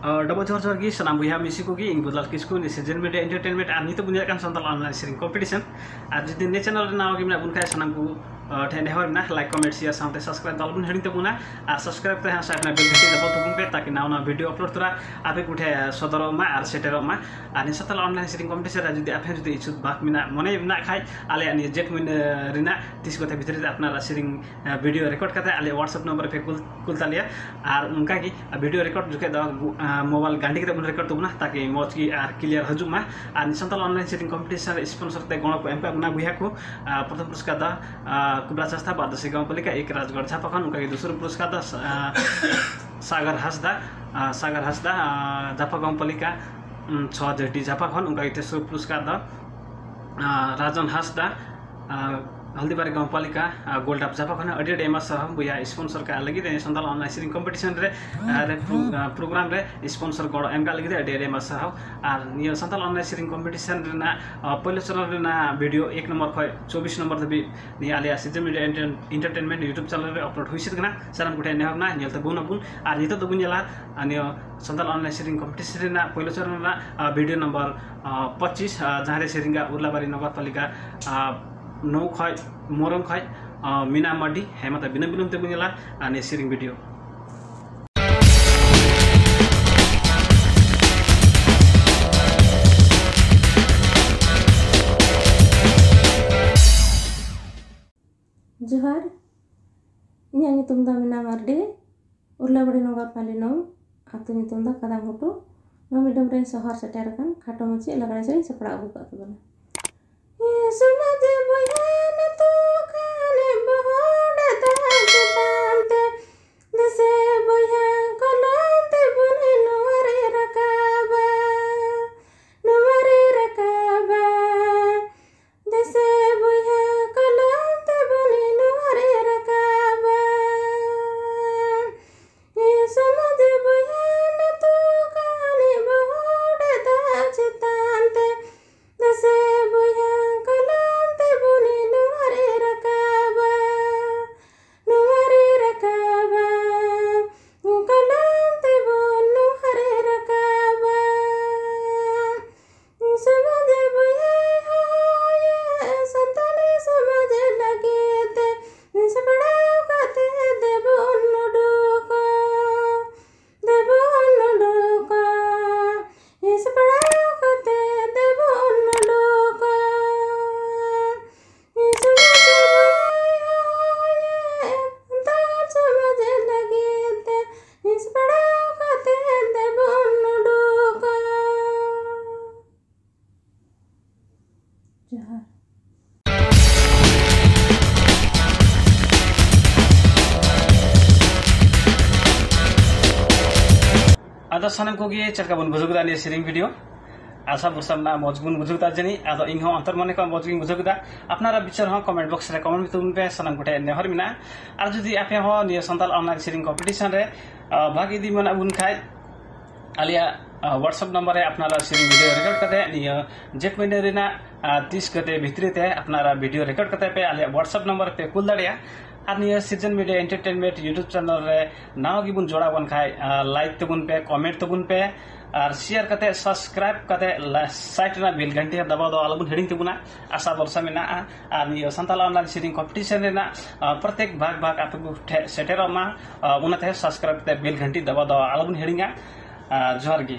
double जोहर की सनाम बयहा मिसी को इन बुदलाल किसको सिरजन मीडिया एंटरटेनमेंट और नित बुझे संथाल ऑनलाइन सेरिंग कंपटीशन और जुदी ने चैनल नाव की बुन खाए सनाम को ठेन हेहर ना लाइक कमेंट शेयर साथ सब्सक्राइब दालबुन हेडिंग तबुना और सब्सक्राइब ते साइड बेल घंटी दबाव तबुन पे ताकि नाव ना वीडियो अपलोड तोरा आपे कुठे सदर मा और सेटर मा और संथाल ऑनलाइन सेरिंग कंपटीशन जुदी आपे जुदी इच्छुक बात मिना मने ना खाय आले अनि जेट मिन रिना 30 गते भितर अपना सेरिंग वीडियो रिकॉर्ड करते आले व्हाट्सएप नंबर पे कुल तालिया और उनका की वीडियो रिकॉर्ड जुके मोबाइल गांडी के बन रिकॉर्ड तबुना ताकि मौज की और क्लियर हजु मा और संथाल ऑनलाइन सेरिंग कंपटीशन स्पॉन्सर ते गण को एमपा उना बुया को प्रथम पुरस्कार दा कुबरा संस्था बादसी गांव पालिका एक राजगढ़ झापाखन उनका दूसरा पुरस्कार दा सागर हंसदा झापा गांव पालिका 6 जेटी झापाखन उनका तेसरो पुरस्कार दा राजन हंसदा हल्दीबारी गांव पालिका गोल्ड अप झापाखन अडिट एमएस सह बुया स्पॉन्सर का लगी संथाल ऑनलाइन सेरिंग कंपटीशन रे प्रोग्राम रे स्पॉन्सर गड़ एम का लगी अडिट एमएस सह और नियो संथाल ऑनलाइन सेरिंग कंपटीशन रेना पहले चरण रेना वीडियो 1 नंबर खय 24 नंबर तबी नि आलिया Sirjan media entertainment YouTube channel रे अपलोड हुइसित गना साराम गुटे नेहबना नेलते बुन और नितो दबुन जला नियो संथाल ऑनलाइन सेरिंग कंपटीशन रेना पहले चरण रेना वीडियो नंबर 25 जहाँ रे सेरिंगा उर्लाबारी नगरपालिका 9 खय मोरम खय मीना मार्डी हेमता बिना बिलमते बुनिला आने सेरिंग वीडियो जोहार इन्या नितुम दा मीना मार्डी उर्लाबाड़ी नगरपालिका 9 आतु नितुम दा कदम घुटू नो मीडियम रे सहर सेटर कन खाटो मची लगाड़े से सपड़ा अगु का तबना ये समाज बयहा न तो खाने बहोड़ दाज तांते दसे बयहा कलंते बुनी नुरे रकाबा दसे बयहा कलंते बुनी नुरे रकाबा ये समाज बयहा न तो खाने बहोड़ दाज तांते दसे बयहा कलंते बुनी नुरे रकाबा कलंते बुन नुरे रकाबा समाज बयहा होए संताली समाज लगे सपड़ाव कते देबुन डोका ये सपड़ाव कते देबुन डोका ये समाज बयहा होए संताल समाज लगे सपड़ाव कते देबुन डोका जोहार आदा सानाम को गे चरका बन बुजुगदा ने सेरिंग वीडियो आशा बुरसा ना मजगुन बुजुगदा जनी आदो इन हो अंतर मने का मजगुन बुजुगदा अपनारा विचार हो कमेंट बॉक्स रे कमेंट तुम पे सनाम गुटे नेहर मिना और जदी आपे हो नियो संथाल ऑनलाइन सेरिंग कंपटीशन रे भागी दी मन बुन खाय आलिया व्हाट्सएप नंबर है अपनारा सेरिंग वीडियो रिकॉर्ड करते नियो जेट महीने रेना 30 गते भितरी ते अपनारा वीडियो रिकॉर्ड करते पे आलिया व्हाट्सएप नंबर पे कुल दड़िया और नियो Sirjan media entertainment YouTube channel रे नाव की बुन जोड़ा बन खाय लाइक तबुन पे कमेंट तबुन पे और शेयर करते सब्सक्राइब करते साइट ना बेल घंटी दबाव दो अलबुन हेडिंग तबुना आशा वर्षा में ना और नियो संथाल ऑनलाइन सेरिंग कंपटीशन रे ना प्रत्येक भाग आपे को सेटेर मा उनते सब्सक्राइब करते बेल घंटी दबाव दो अलबुन हेडिंगा जोहर गी